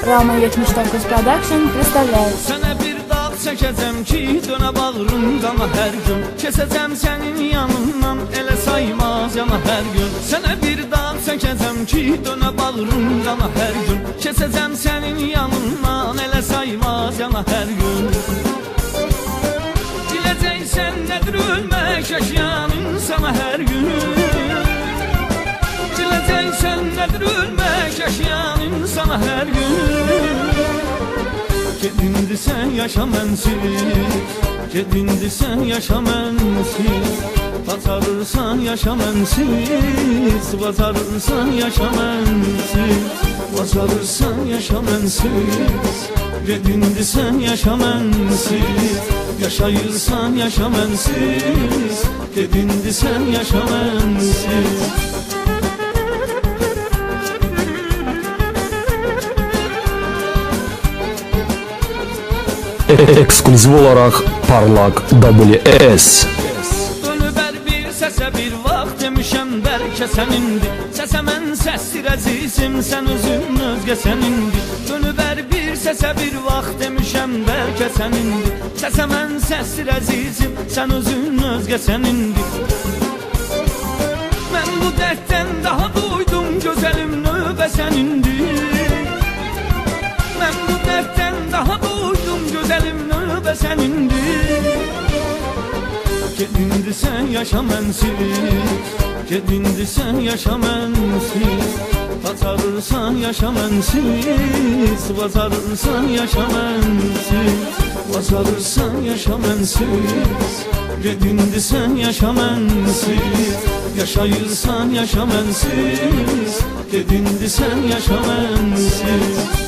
Rama 79 Production представляет. Sənə bir dağ çəkəcəm ki, dönə bağrımdan hər gün. Keçəcəm sənin yanından, elə saymaz yana hər gün. Sənə bir dağ çəkəcəm ki, dönə bağrımdan hər gün. Keçəcəm sənin yanından, elə saymaz yana hər gün. Biləcəksən nədir ölmək, yaşayan insana hər gün. Biləcəksən nədir ölmək, yaşayan insana hər gün. Gedindi sən yaşa mənsiz, gedindi sən yaşa mənsiz. Bacarırsan yaşa mənsiz, bacarırsan yaşa mənsiz. Bacarırsan yaşa mənsiz, gedindi sən yaşa mənsiz. Yaşayırsan yaşa mənsiz, gedindi sən yaşa mənsiz. Ekskluziv olarak Parlak WS. Dönüb hər bir səsə bir vaxt demişəm bəlkə sənindir. Səsə mən səsdir əzizim, sən özün özgə sənindir. Dönüb hər bir səsə bir vaxt demişəm bəlkə sənindir. Səsə mən səsdir əzizim, sən özün özgə sənindir. Mən bu dərddən daha duydum, gözəlim növbə sənindir. Mən bu dərddən daha duydum, gözəlim növbə sənindir. Gedindi sən yaşa mənsiz, gedindi sən yaşa mənsiz. Bacarırsan yaşa mənsiz, bacarırsan yaşa mənsiz. Bacarırsan yaşa mənsiz, gedindi sən yaşa mənsiz. Yaşayırsan yaşa mənsiz, gedindi sən yaşa mənsiz.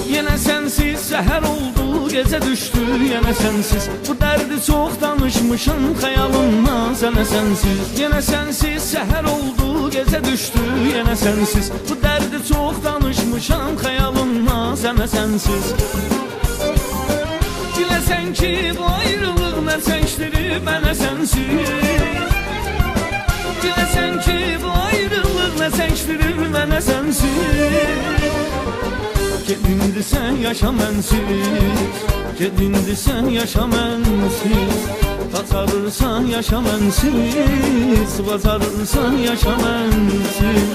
Yenə sənsiz səhər oldu, gecə düşdü yenə sənsiz. Bu dərdi çox danışmışam xəyalımdan sənə sənsiz. Yenə sənsiz səhər oldu, gecə düşdü yenə sənsiz. Bu dərdi çox danışmışam xəyalımdan sənə sənsiz. Biləsən ki bu ayrılıq nə çəkdirir mənə sənsiz. Biləsən ki bu ayrılıq nə çəkdirir mənə sənsiz. Gedindi sən yaşa mənsiz, gedindi sən yaşa mənsiz. Bacarırsan yaşa mənsiz, bacarırsan yaşa mənsiz.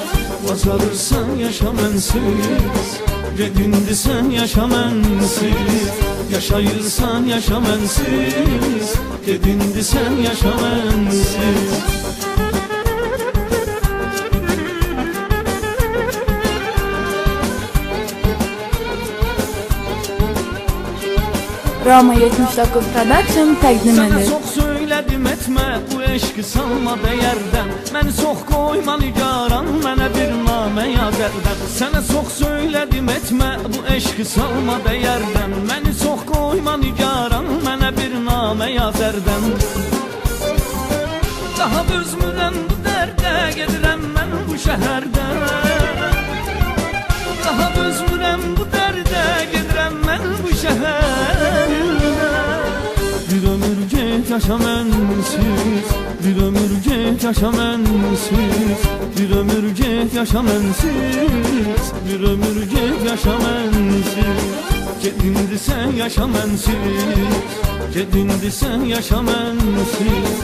Bacarırsan yaşa mənsiz, gedindi sən yaşa mənsiz. Yaşayırsan yaşa mənsiz, gedindi sən yaşa mənsiz. Rama 79 Production təqdim Sənə edir. çox söylədim etmə bu eşqi salma dəyərdən. Məni çox qoyma nigaran, mənə bir namə yaz əldən. Sənə çox söylədim etmə bu eşqi salma dəyərdən. Məni çox qoyma nigaran, mənə bir namə yaz əldən. Daha dözmürəm bu dərdə, gedirəm mən bu şəhərdən. Daha dözmürəm bu dərdə, gedirəm mən bu şəhərdən. Bir ömür get yaşa mənsiz, bir ömür get yaşa mənsiz. Bir ömür get yaşa mənsiz, bir ömür get yaşa mənsiz. Gedindi sən yaşa mənsiz, gedindi sən yaşa mənsiz.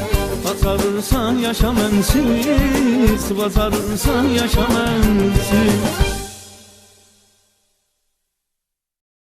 Bacarırsan yaşa mənsiz, bacarırsan yaşa mənsiz.